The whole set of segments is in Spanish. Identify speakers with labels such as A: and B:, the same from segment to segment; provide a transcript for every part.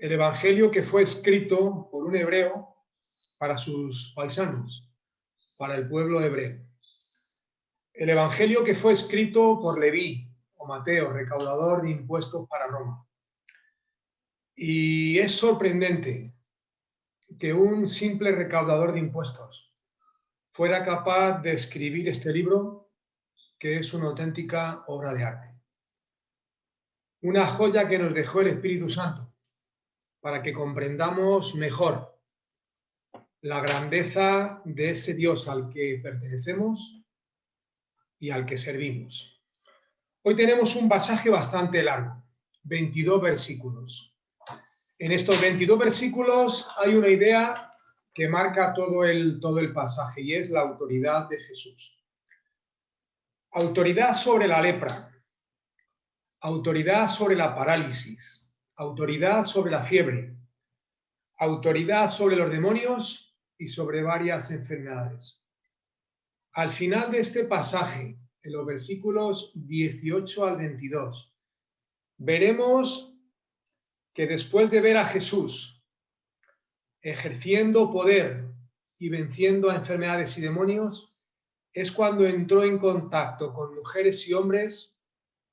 A: el evangelio que fue escrito por un hebreo para sus paisanos, para el pueblo hebreo. El evangelio que fue escrito por Leví o Mateo, recaudador de impuestos para Roma. Y es sorprendente que un simple recaudador de impuestos fuera capaz de escribir este libro, que es una auténtica obra de arte. Una joya que nos dejó el Espíritu Santo para que comprendamos mejor la grandeza de ese Dios al que pertenecemos y al que servimos. Hoy tenemos un pasaje bastante largo, 22 versículos. En estos 22 versículos hay una idea que marca todo el pasaje y es la autoridad de Jesús. Autoridad sobre la lepra, autoridad sobre la parálisis, autoridad sobre la fiebre, autoridad sobre los demonios y sobre varias enfermedades. Al final de este pasaje, en los versículos 18 al 22, veremos que después de ver a Jesús ejerciendo poder y venciendo a enfermedades y demonios, es cuando entró en contacto con mujeres y hombres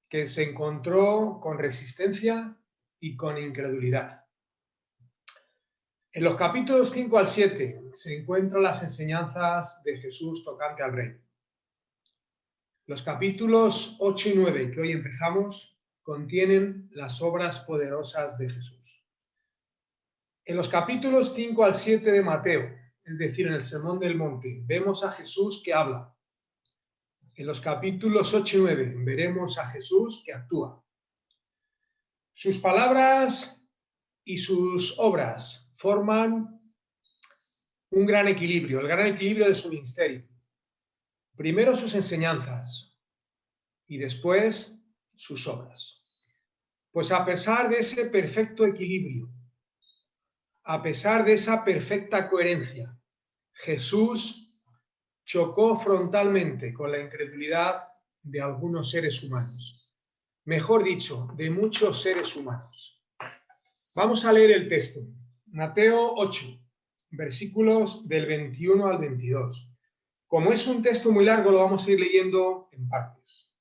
A: que se encontró con resistencia y con incredulidad. En los capítulos 5 al 7 se encuentran las enseñanzas de Jesús tocante al reino. Los capítulos 8 y 9 que hoy empezamos contienen las obras poderosas de Jesús. En los capítulos 5 al 7 de Mateo, es decir, en el Sermón del Monte, vemos a Jesús que habla. En los capítulos 8 y 9 veremos a Jesús que actúa. Sus palabras y sus obras forman un gran equilibrio, el gran equilibrio de su ministerio. Primero sus enseñanzas y después sus obras. Pues a pesar de ese perfecto equilibrio, a pesar de esa perfecta coherencia, Jesús chocó frontalmente con la incredulidad de algunos seres humanos. Mejor dicho, de muchos seres humanos. Vamos a leer el texto. Mateo 8, versículos del 21 al 22. Como es un texto muy largo, lo vamos a ir leyendo en partes.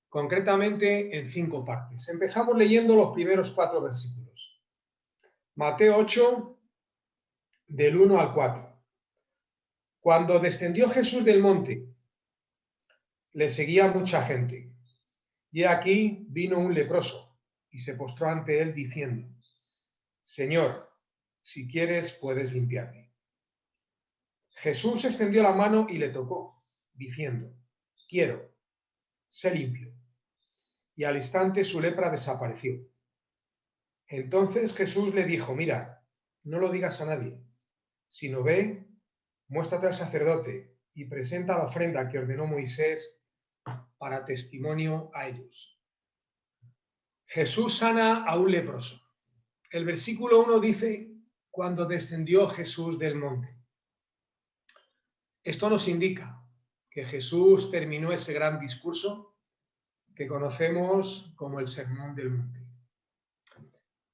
A: Concretamente en 5 partes. Empezamos leyendo los primeros 4 versículos. Mateo 8, del 1 al 4. Cuando descendió Jesús del monte, le seguía mucha gente. Y aquí vino un leproso y se postró ante él diciendo: Señor, si quieres puedes limpiarme. Jesús extendió la mano y le tocó, diciendo: Quiero, sé limpio. Y al instante su lepra desapareció. Entonces Jesús le dijo: Mira, no lo digas a nadie, sino ve, muéstrate al sacerdote y presenta la ofrenda que ordenó Moisés para testimonio a ellos. Jesús sana a un leproso. El versículo 1 dice: cuando descendió Jesús del monte. Esto nos indica que Jesús terminó ese gran discurso que conocemos como el Sermón del Monte.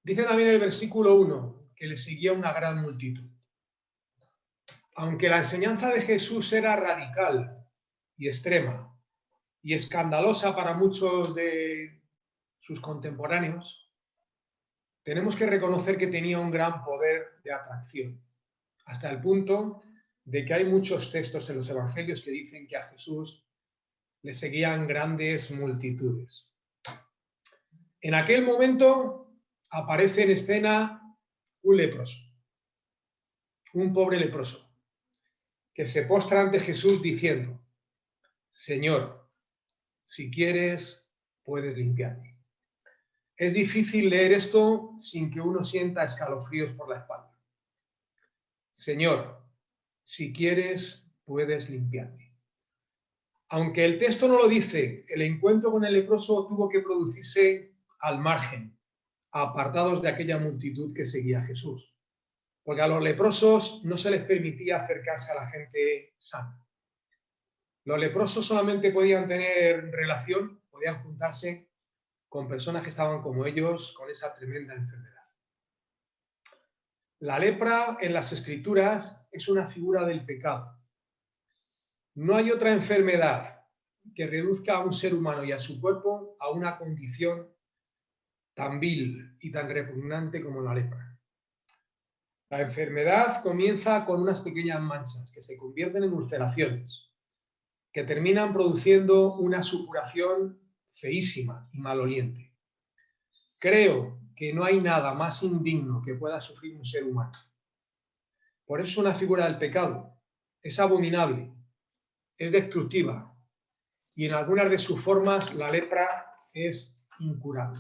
A: Dice también el versículo 1 que le seguía una gran multitud. Aunque la enseñanza de Jesús era radical y extrema y escandalosa para muchos de sus contemporáneos, tenemos que reconocer que tenía un gran poder de atracción, hasta el punto de que hay muchos textos en los evangelios que dicen que a Jesús le seguían grandes multitudes. En aquel momento aparece en escena un leproso, un pobre leproso, que se postra ante Jesús diciendo: Señor, si quieres, puedes limpiarme. Es difícil leer esto sin que uno sienta escalofríos por la espalda. Señor, si quieres, puedes limpiarme. Aunque el texto no lo dice, el encuentro con el leproso tuvo que producirse al margen, apartados de aquella multitud que seguía a Jesús. Porque a los leprosos no se les permitía acercarse a la gente sana. Los leprosos solamente podían tener relación, podían juntarse con personas que estaban como ellos, con esa tremenda enfermedad. La lepra en las Escrituras es una figura del pecado. No hay otra enfermedad que reduzca a un ser humano y a su cuerpo a una condición tan vil y tan repugnante como la lepra. La enfermedad comienza con unas pequeñas manchas que se convierten en ulceraciones, que terminan produciendo una supuración feísima y maloliente. Creo que no hay nada más indigno que pueda sufrir un ser humano. Por eso es una figura del pecado. Es abominable, es destructiva y en algunas de sus formas la lepra es incurable.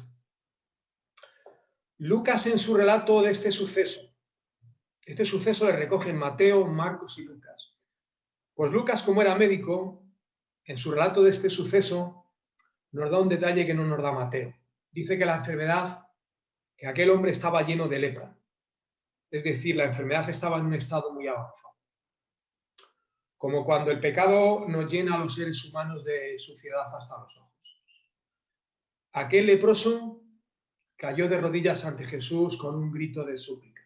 A: Lucas en su relato de este suceso le recoge en Mateo, Marcos y Lucas. Pues Lucas, como era médico, en su relato de este suceso nos da un detalle que no nos da Mateo. Dice que la enfermedad, que aquel hombre estaba lleno de lepra. Es decir, la enfermedad estaba en un estado muy avanzado. Como cuando el pecado nos llena a los seres humanos de suciedad hasta los ojos. Aquel leproso cayó de rodillas ante Jesús con un grito de súplica.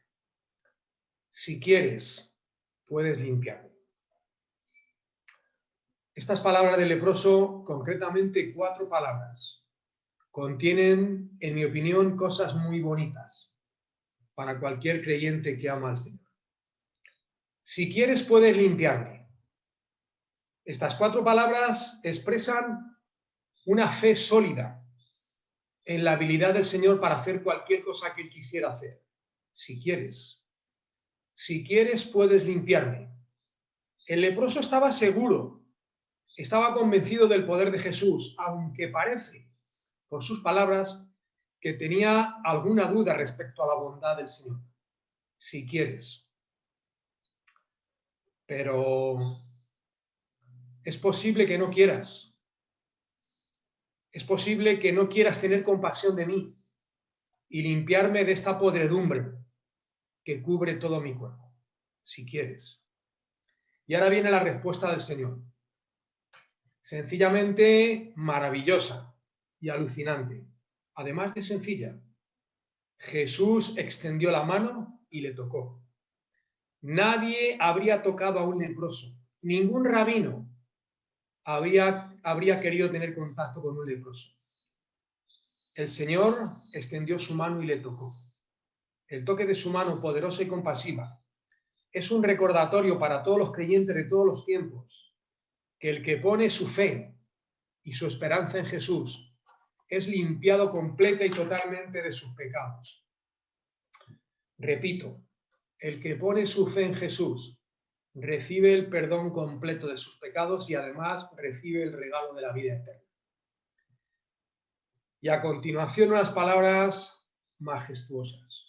A: Si quieres, puedes limpiarme. Estas palabras del leproso, concretamente 4 palabras, contienen, en mi opinión, cosas muy bonitas para cualquier creyente que ama al Señor. Si quieres, puedes limpiarme. Estas 4 palabras expresan una fe sólida en la habilidad del Señor para hacer cualquier cosa que Él quisiera hacer. Si quieres. Si quieres, puedes limpiarme. El leproso estaba seguro, estaba convencido del poder de Jesús, aunque parece, por sus palabras, que tenía alguna duda respecto a la bondad del Señor. Si quieres. Pero es posible que no quieras. Es posible que no quieras tener compasión de mí y limpiarme de esta podredumbre que cubre todo mi cuerpo. Si quieres. Y ahora viene la respuesta del Señor. Sencillamente maravillosa y alucinante. Además de sencilla, Jesús extendió la mano y le tocó. Nadie habría tocado a un leproso. Ningún rabino habría querido tener contacto con un leproso. El Señor extendió su mano y le tocó. El toque de su mano poderosa y compasiva es un recordatorio para todos los creyentes de todos los tiempos que el que pone su fe y su esperanza en Jesús es limpiado completa y totalmente de sus pecados. Repito, el que pone su fe en Jesús recibe el perdón completo de sus pecados y además recibe el regalo de la vida eterna. Y a continuación unas palabras majestuosas.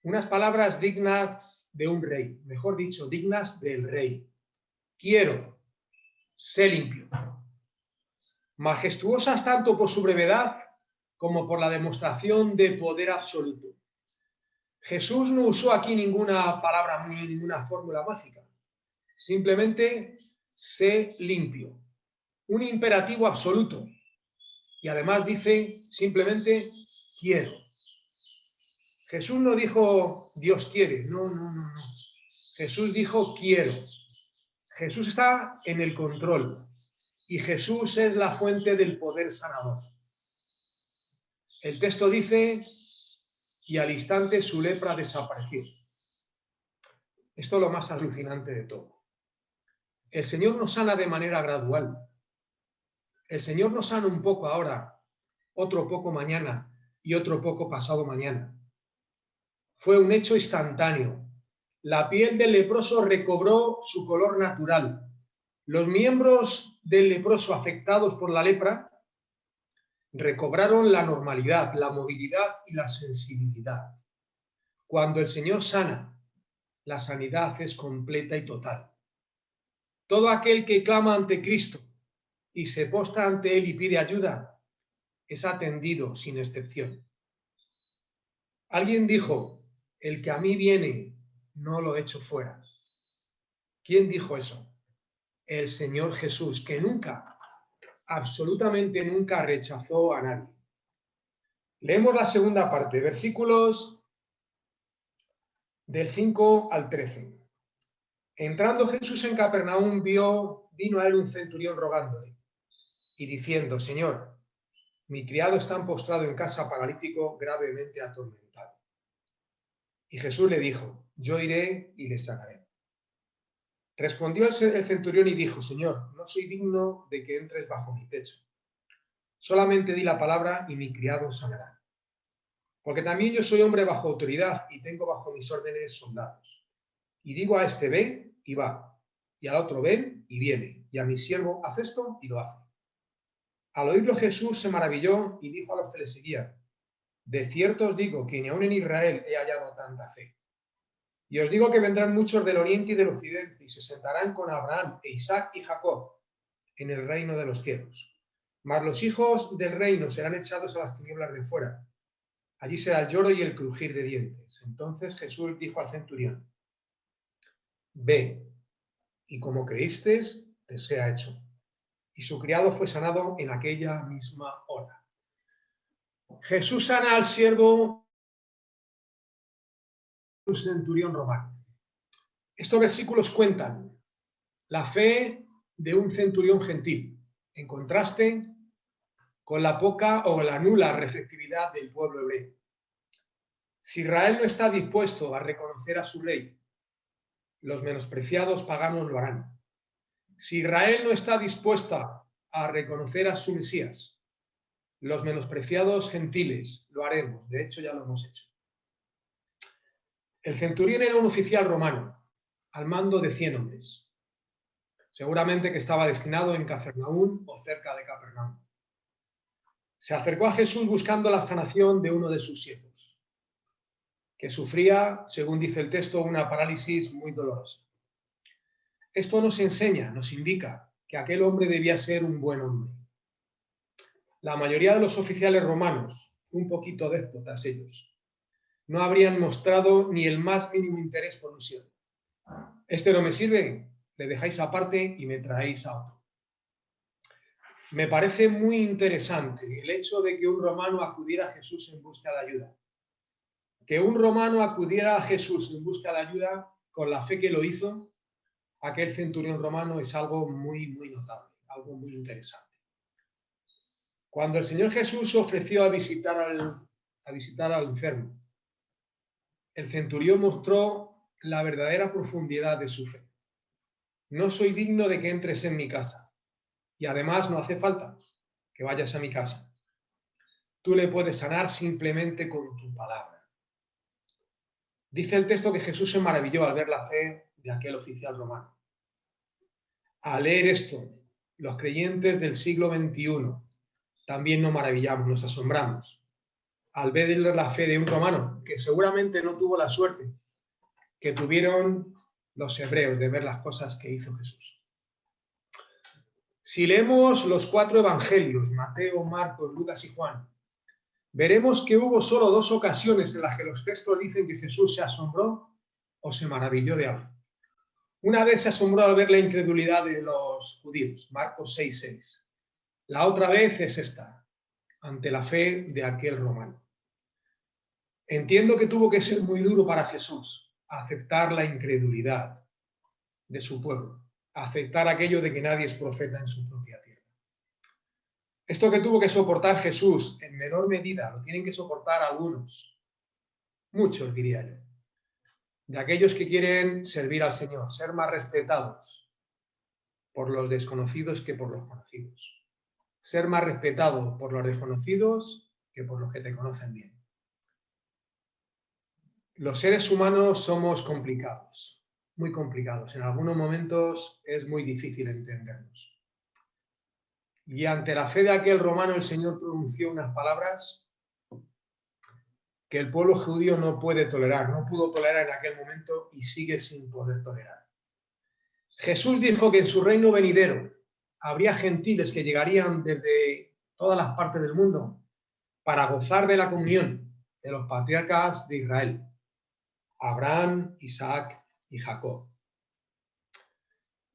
A: Unas palabras dignas de un rey, mejor dicho, dignas del rey. Quiero, sé limpio. Majestuosas tanto por su brevedad como por la demostración de poder absoluto. Jesús no usó aquí ninguna palabra ni ninguna fórmula mágica. Simplemente sé limpio. Un imperativo absoluto. Y además dice simplemente quiero. Jesús no dijo Dios quiere. No. Jesús dijo quiero. Jesús está en el control. Y Jesús es la fuente del poder sanador. El texto dice, y al instante su lepra desapareció. Esto es lo más alucinante de todo. El Señor nos sana de manera gradual. El Señor nos sana un poco ahora, otro poco mañana y otro poco pasado mañana. Fue un hecho instantáneo. La piel del leproso recobró su color natural. Los miembros del leproso afectados por la lepra recobraron la normalidad, la movilidad y la sensibilidad. Cuando el Señor sana, la sanidad es completa y total. Todo aquel que clama ante Cristo y se postra ante Él y pide ayuda, es atendido sin excepción. Alguien dijo, el que a mí viene, no lo echo fuera. ¿Quién dijo eso? El Señor Jesús, que nunca, absolutamente nunca rechazó a nadie. Leemos la segunda parte, versículos Del 5 al 13. Entrando Jesús en Capernaum, vino a él un centurión rogándole y diciendo: Señor, mi criado está postrado en casa, paralítico, gravemente atormentado. Y Jesús le dijo: yo iré y le sanaré. Respondió el centurión y dijo: Señor, no soy digno de que entres bajo mi techo. Solamente di la palabra y mi criado sanará. Porque también yo soy hombre bajo autoridad y tengo bajo mis órdenes soldados. Y digo a este: ven, y va, y al otro: ven, y viene, y a mi siervo: haz esto, y lo hace. Al oírlo Jesús se maravilló y dijo a los que le seguían: de cierto os digo que ni aun en Israel he hallado tanta fe. Y os digo que vendrán muchos del oriente y del occidente y se sentarán con Abraham e Isaac y Jacob en el reino de los cielos. Mas los hijos del reino serán echados a las tinieblas de fuera. Allí será el lloro y el crujir de dientes. Entonces Jesús dijo al centurión: ve, y como creíste, te sea hecho. Y su criado fue sanado en aquella misma hora. Jesús sana al siervo, un centurión romano. Estos versículos cuentan la fe de un centurión gentil, en contraste con la poca o la nula receptividad del pueblo hebreo. Si Israel no está dispuesto a reconocer a su rey, los menospreciados paganos lo harán. Si Israel no está dispuesta a reconocer a su Mesías, los menospreciados gentiles lo haremos. De hecho, ya lo hemos hecho. El centurión era un oficial romano, al mando de 100 hombres. Seguramente que estaba destinado en Capernaum o cerca de Capernaum. Se acercó a Jesús buscando la sanación de uno de sus siervos, que sufría, según dice el texto, una parálisis muy dolorosa. Esto nos enseña, nos indica que aquel hombre debía ser un buen hombre. La mayoría de los oficiales romanos, un poquito déspotas ellos, no habrían mostrado ni el más mínimo interés por un siervo. Este no me sirve, le dejáis aparte y me traéis a otro. Me parece muy interesante el hecho de que un romano acudiera a Jesús en busca de ayuda. Que un romano acudiera a Jesús en busca de ayuda con la fe que lo hizo, aquel centurión romano, es algo muy, muy notable, algo muy interesante. Cuando el Señor Jesús ofreció a visitar al enfermo, el centurión mostró la verdadera profundidad de su fe. No soy digno de que entres en mi casa. Y además no hace falta que vayas a mi casa. Tú le puedes sanar simplemente con tu palabra. Dice el texto que Jesús se maravilló al ver la fe de aquel oficial romano. Al leer esto, los creyentes del siglo XXI también nos maravillamos, nos asombramos al ver la fe de un romano que seguramente no tuvo la suerte que tuvieron los hebreos de ver las cosas que hizo Jesús. Si leemos los 4 evangelios, Mateo, Marcos, Lucas y Juan, veremos que hubo solo 2 ocasiones en las que los textos dicen que Jesús se asombró o se maravilló de algo. Una vez se asombró al ver la incredulidad de los judíos, Marcos 6:6. La otra vez es esta, ante la fe de aquel romano. Entiendo que tuvo que ser muy duro para Jesús aceptar la incredulidad de su pueblo, aceptar aquello de que nadie es profeta en su propia tierra. Esto que tuvo que soportar Jesús en menor medida lo tienen que soportar algunos, muchos diría yo, de aquellos que quieren servir al Señor, ser más respetados por los desconocidos que por los conocidos, ser más respetado por los desconocidos que por los que te conocen bien. Los seres humanos somos complicados, muy complicados. En algunos momentos es muy difícil entendernos. Y ante la fe de aquel romano, el Señor pronunció unas palabras que el pueblo judío no puede tolerar, no pudo tolerar en aquel momento y sigue sin poder tolerar. Jesús dijo que en su reino venidero habría gentiles que llegarían desde todas las partes del mundo para gozar de la comunión de los patriarcas de Israel, Abraham, Isaac y Jacob.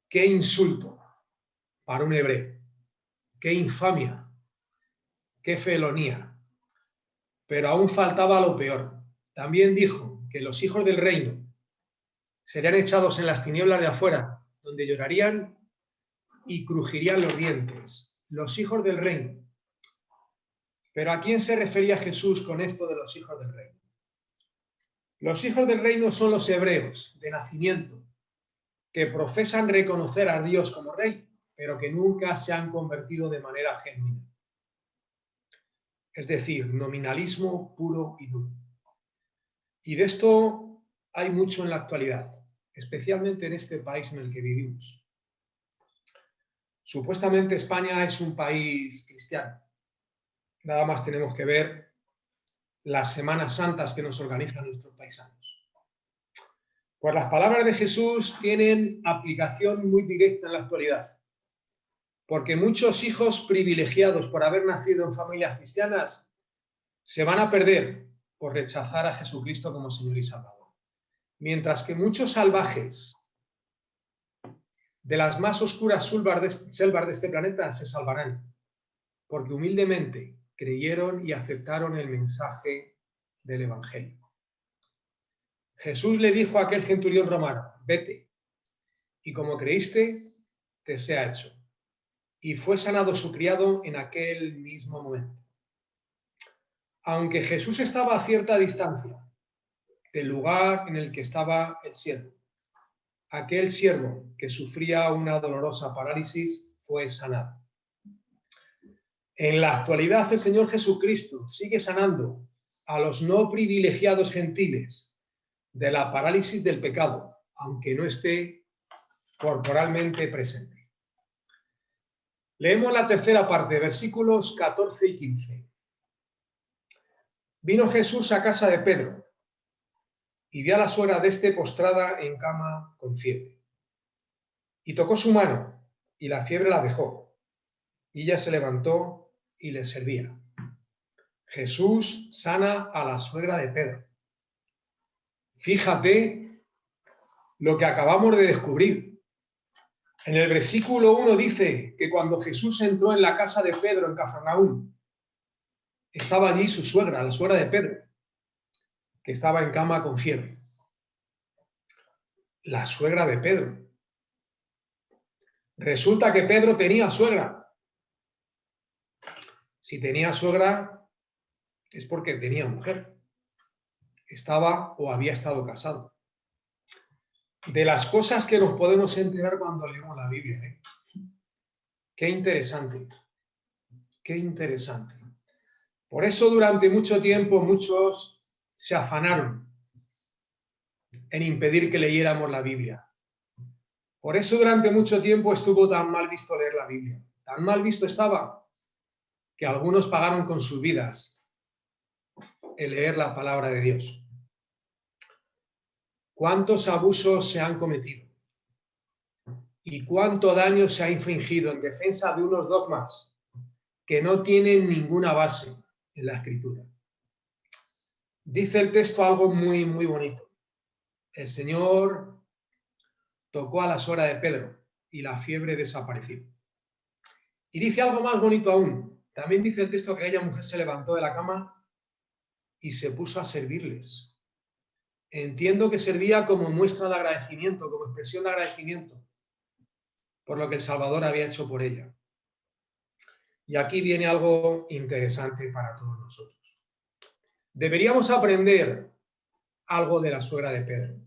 A: ¡Qué insulto para un hebreo! ¡Qué infamia! ¡Qué felonía! Pero aún faltaba lo peor. También dijo que los hijos del reino serían echados en las tinieblas de afuera, donde llorarían y crujirían los dientes. Los hijos del reino. ¿Pero a quién se refería Jesús con esto de los hijos del reino? Los hijos del reino son los hebreos de nacimiento, que profesan reconocer a Dios como rey, pero que nunca se han convertido de manera genuina. Es decir, nominalismo puro y duro. Y de esto hay mucho en la actualidad, especialmente en este país en el que vivimos. Supuestamente España es un país cristiano. Nada más tenemos que ver las Semanas Santas que nos organizan nuestros paisanos. Pues las palabras de Jesús tienen aplicación muy directa en la actualidad, porque muchos hijos privilegiados por haber nacido en familias cristianas se van a perder por rechazar a Jesucristo como Señor y Salvador, mientras que muchos salvajes de las más oscuras selvas de este planeta se salvarán, porque humildemente creyeron y aceptaron el mensaje del Evangelio. Jesús le dijo a aquel centurión romano: vete, y como creíste, te sea hecho. Y fue sanado su criado en aquel mismo momento. Aunque Jesús estaba a cierta distancia del lugar en el que estaba el siervo, aquel siervo que sufría una dolorosa parálisis fue sanado. En la actualidad, el Señor Jesucristo sigue sanando a los no privilegiados gentiles de la parálisis del pecado, aunque no esté corporalmente presente. Leemos la tercera parte, versículos 14 y 15. Vino Jesús a casa de Pedro y vio a la suegra de este postrada en cama con fiebre. Y tocó su mano, y la fiebre la dejó, y ella se levantó y le servía. Jesús sana a la suegra de Pedro. Fíjate lo que acabamos de descubrir. En el versículo 1 dice que cuando Jesús entró en la casa de Pedro en Cafarnaúm, estaba allí su suegra, la suegra de Pedro, que estaba en cama con fiebre. La suegra de Pedro. Resulta que Pedro tenía suegra. Si tenía suegra es porque tenía mujer. Estaba o había estado casado. De las cosas que nos podemos enterar cuando leemos la Biblia, ¿eh? Qué interesante. Qué interesante. Por eso durante mucho tiempo muchos se afanaron en impedir que leyéramos la Biblia. Por eso durante mucho tiempo estuvo tan mal visto leer la Biblia. Tan mal visto estaba que algunos pagaron con sus vidas el leer la palabra de Dios. ¿Cuántos abusos se han cometido? ¿Y cuánto daño se ha infringido en defensa de unos dogmas que no tienen ninguna base en la Escritura? Dice el texto algo muy, muy bonito. El Señor tocó a la suegra de Pedro y la fiebre desapareció. Y dice algo más bonito aún. También dice el texto que aquella mujer se levantó de la cama y se puso a servirles. Entiendo que servía como muestra de agradecimiento, como expresión de agradecimiento por lo que el Salvador había hecho por ella. Y aquí viene algo interesante para todos nosotros. Deberíamos aprender algo de la suegra de Pedro.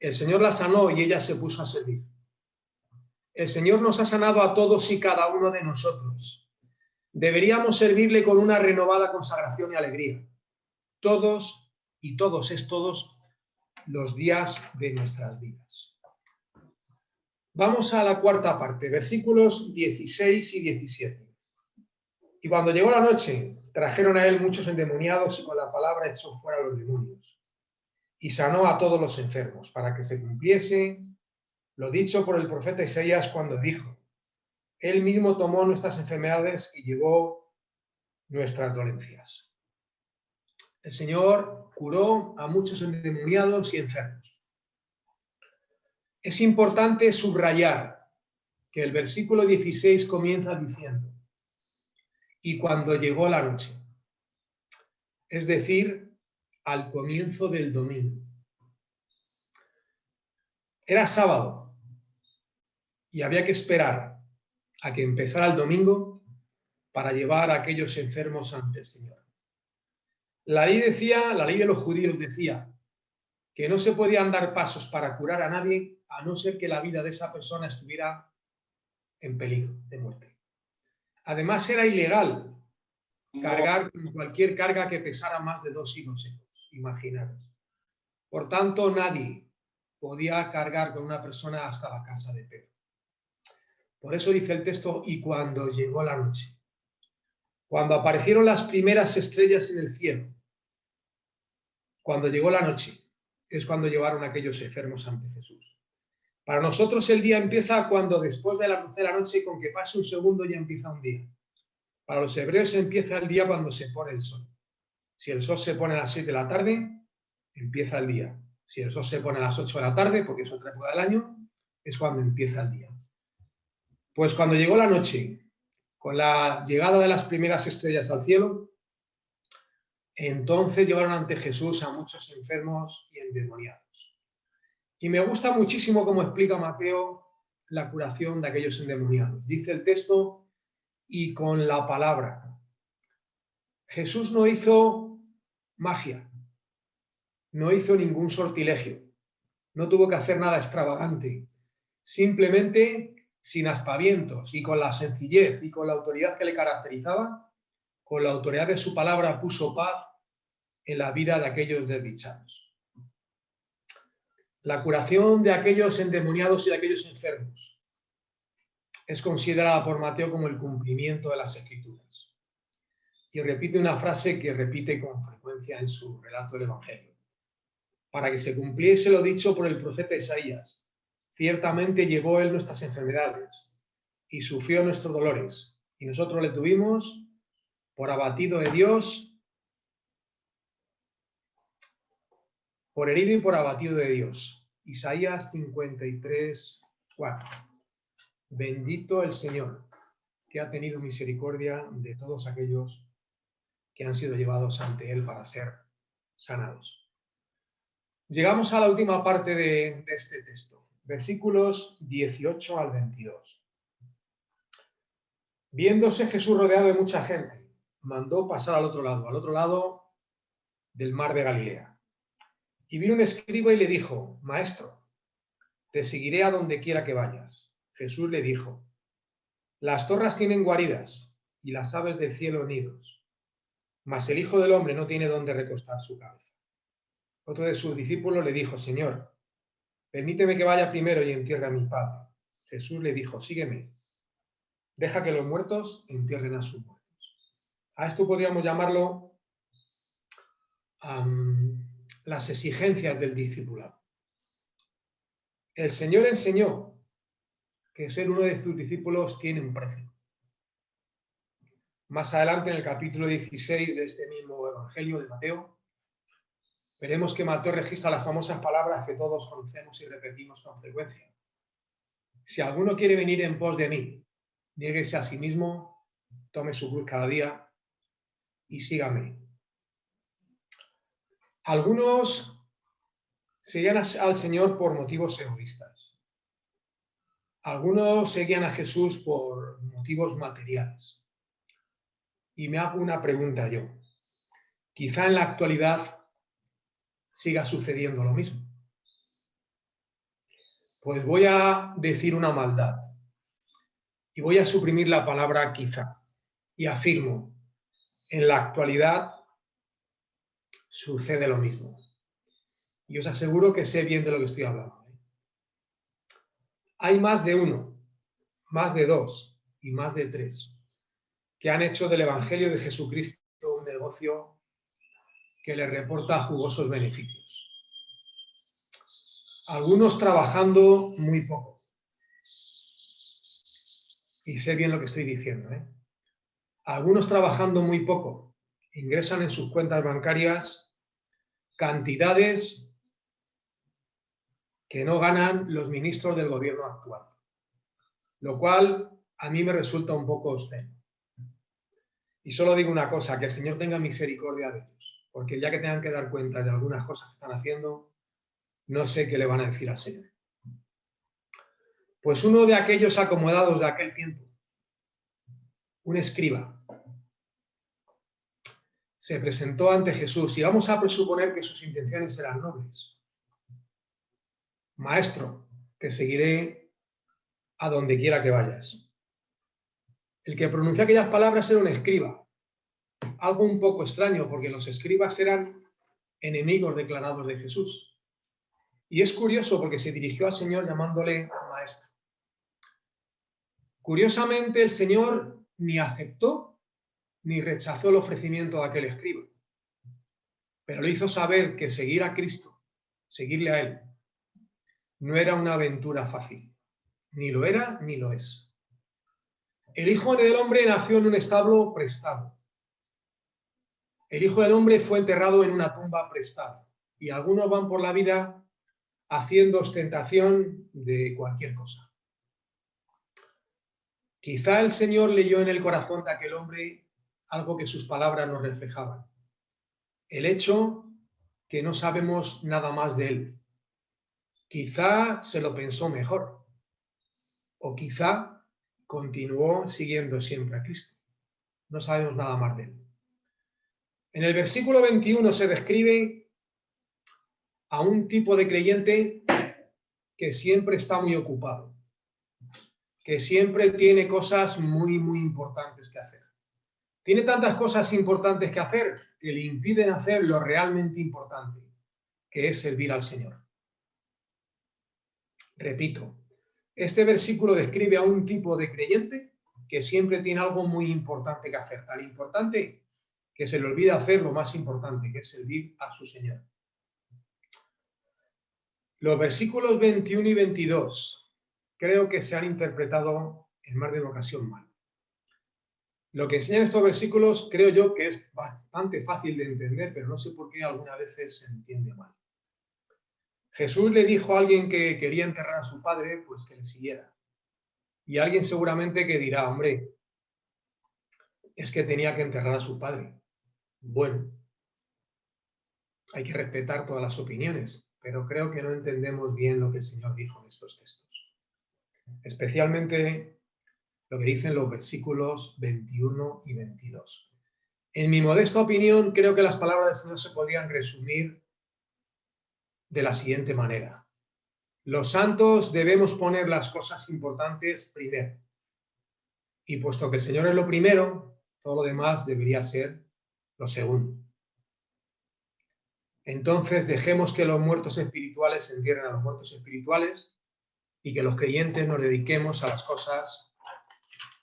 A: El Señor la sanó y ella se puso a servir. El Señor nos ha sanado a todos y cada uno de nosotros. Deberíamos servirle con una renovada consagración y alegría. Todos y todos es todos los días de nuestras vidas. Vamos a la cuarta parte, versículos 16 y 17. Y cuando llegó la noche, trajeron a él muchos endemoniados y con la palabra echó fuera a los demonios. Y sanó a todos los enfermos, para que se cumpliese lo dicho por el profeta Isaías cuando dijo: Él mismo tomó nuestras enfermedades y llevó nuestras dolencias. El Señor curó a muchos endemoniados y enfermos. Es importante subrayar que el versículo 16 comienza diciendo: y cuando llegó la noche, es decir, al comienzo del domingo. Era sábado y había que esperar a que empezara el domingo para llevar a aquellos enfermos ante el Señor. La ley de los judíos decía que no se podían dar pasos para curar a nadie a no ser que la vida de esa persona estuviera en peligro de muerte. Además, era ilegal cargar con cualquier carga que pesara más de 2 hilos secos, imaginaros. Por tanto, nadie podía cargar con una persona hasta la casa de Pedro. Por eso dice el texto, y cuando llegó la noche, cuando aparecieron las primeras estrellas en el cielo, cuando llegó la noche, es cuando llevaron a aquellos enfermos ante Jesús. Para nosotros el día empieza cuando después de la luz de la noche, con que pase un segundo ya empieza un día. Para los hebreos empieza el día cuando se pone el sol. Si el sol se pone a las 6 de la tarde, empieza el día. Si el sol se pone a las 8 de la tarde, porque es otra época del año, es cuando empieza el día. Pues cuando llegó la noche, con la llegada de las primeras estrellas al cielo, entonces llevaron ante Jesús a muchos enfermos y endemoniados. Y me gusta muchísimo cómo explica Mateo la curación de aquellos endemoniados. Dice el texto, y con la palabra. Jesús no hizo magia, no hizo ningún sortilegio, no tuvo que hacer nada extravagante, simplemente sin aspavientos y con la sencillez y con la autoridad que le caracterizaba, con la autoridad de su palabra puso paz en la vida de aquellos desdichados. La curación de aquellos endemoniados y de aquellos enfermos es considerada por Mateo como el cumplimiento de las Escrituras. Y repite una frase que repite con frecuencia en su relato del Evangelio. Para que se cumpliese lo dicho por el profeta Isaías, ciertamente llevó él nuestras enfermedades y sufrió nuestros dolores, y nosotros le tuvimos por abatido de Dios, por herido y por abatido de Dios. Isaías 53, 4. Bendito el Señor, que ha tenido misericordia de todos aquellos que han sido llevados ante él para ser sanados. Llegamos a la última parte de este texto, versículos 18 al 22. Viéndose Jesús rodeado de mucha gente, mandó pasar al otro lado del mar de Galilea. Y vino un escriba y le dijo, Maestro, te seguiré a donde quiera que vayas. Jesús le dijo, las zorras tienen guaridas y las aves del cielo nidos, mas el Hijo del Hombre no tiene donde recostar su cabeza. Otro de sus discípulos le dijo, Señor, permíteme que vaya primero y entierre a mi padre. Jesús le dijo, sígueme, deja que los muertos entierren a sus muertos. A esto podríamos llamarlo las exigencias del discipulado. El Señor enseñó que ser uno de sus discípulos tiene un precio. Más adelante, en el capítulo 16 de este mismo Evangelio de Mateo, veremos que Mateo registra las famosas palabras que todos conocemos y repetimos con frecuencia. Si alguno quiere venir en pos de mí, niéguese a sí mismo, tome su cruz cada día y sígame. Algunos seguían al Señor por motivos egoístas. Algunos seguían a Jesús por motivos materiales. Y me hago una pregunta yo. Quizá en la actualidad siga sucediendo lo mismo. Pues voy a decir una maldad y voy a suprimir la palabra quizá. Y afirmo, en la actualidad sucede lo mismo. Y os aseguro que sé bien de lo que estoy hablando. Hay más de uno, más de dos y más de tres que han hecho del Evangelio de Jesucristo un negocio que les reporta jugosos beneficios. Algunos trabajando muy poco. Y sé bien lo que estoy diciendo, ¿eh? Algunos trabajando muy poco. Ingresan en sus cuentas bancarias cantidades que no ganan los ministros del gobierno actual. Lo cual a mí me resulta un poco obsceno. Y solo digo una cosa, que el Señor tenga misericordia de ellos, porque ya que tengan que dar cuenta de algunas cosas que están haciendo, no sé qué le van a decir al Señor. Pues uno de aquellos acomodados de aquel tiempo, un escriba, se presentó ante Jesús y vamos a presuponer que sus intenciones eran nobles. Maestro, te seguiré a donde quiera que vayas. El que pronunció aquellas palabras era un escriba, algo un poco extraño porque los escribas eran enemigos declarados de Jesús. Y es curioso porque se dirigió al Señor llamándole maestro. Curiosamente, el Señor ni aceptó ni rechazó el ofrecimiento de aquel escriba, pero le hizo saber que seguir a Cristo, seguirle a Él, no era una aventura fácil. Ni lo era, ni lo es. El Hijo del Hombre nació en un establo prestado. El Hijo del Hombre fue enterrado en una tumba prestada. Y algunos van por la vida haciendo ostentación de cualquier cosa. Quizá el Señor leyó en el corazón de aquel hombre algo que sus palabras nos reflejaban. El hecho que no sabemos nada más de él. Quizá se lo pensó mejor. O quizá continuó siguiendo siempre a Cristo. No sabemos nada más de él. En el versículo 21 se describe a un tipo de creyente que siempre está muy ocupado, que siempre tiene cosas muy, muy importantes que hacer. Tiene tantas cosas importantes que hacer que le impiden hacer lo realmente importante, que es servir al Señor. Repito, este versículo describe a un tipo de creyente que siempre tiene algo muy importante que hacer, tan importante que se le olvida hacer lo más importante, que es servir a su Señor. Los versículos 21 y 22 creo que se han interpretado en más de una ocasión mal. Lo que enseñan estos versículos creo yo que es bastante fácil de entender, pero no sé por qué algunas veces se entiende mal. Jesús le dijo a alguien que quería enterrar a su padre, pues que le siguiera. Y alguien seguramente que dirá, hombre, es que tenía que enterrar a su padre. Bueno, hay que respetar todas las opiniones, pero creo que no entendemos bien lo que el Señor dijo en estos textos. Especialmente lo que dicen los versículos 21 y 22. En mi modesta opinión, creo que las palabras del Señor se podrían resumir de la siguiente manera. Los santos debemos poner las cosas importantes primero. Y puesto que el Señor es lo primero, todo lo demás debería ser lo segundo. Entonces dejemos que los muertos espirituales entierren a los muertos espirituales y que los creyentes nos dediquemos a las cosas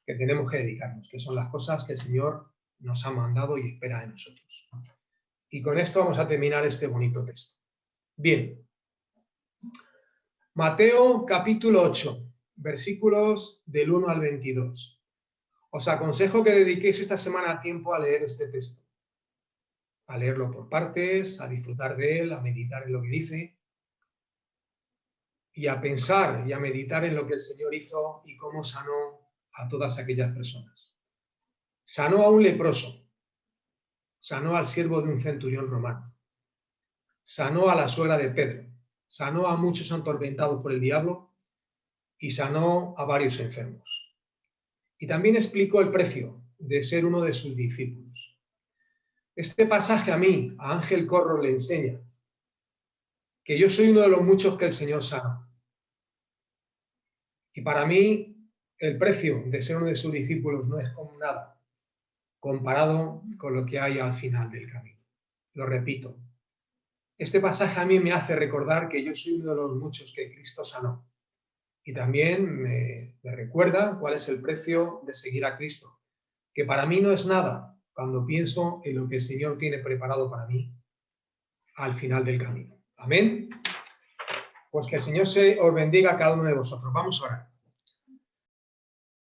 A: que tenemos que dedicarnos, que son las cosas que el Señor nos ha mandado y espera de nosotros. Y con esto vamos a terminar este bonito texto. Bien. Mateo capítulo 8, versículos del 1 al 22. Os aconsejo que dediquéis esta semana tiempo a leer este texto, a leerlo por partes, a disfrutar de él, a meditar en lo que dice y a pensar y a meditar en lo que el Señor hizo y cómo sanó a todas aquellas personas. Sanó a un leproso, sanó al siervo de un centurión romano, sanó a la suegra de Pedro, sanó a muchos atormentados por el diablo y sanó a varios enfermos. Y también explicó el precio de ser uno de sus discípulos. Este pasaje a mí, a Ángel Corro, le enseña que yo soy uno de los muchos que el Señor sanó. Y para mí, el precio de ser uno de sus discípulos no es como nada comparado con lo que hay al final del camino. Lo repito, este pasaje a mí me hace recordar que yo soy uno de los muchos que Cristo sanó. Y también me recuerda cuál es el precio de seguir a Cristo, que para mí no es nada cuando pienso en lo que el Señor tiene preparado para mí al final del camino. Amén. Pues que el Señor os bendiga a cada uno de vosotros. Vamos a orar.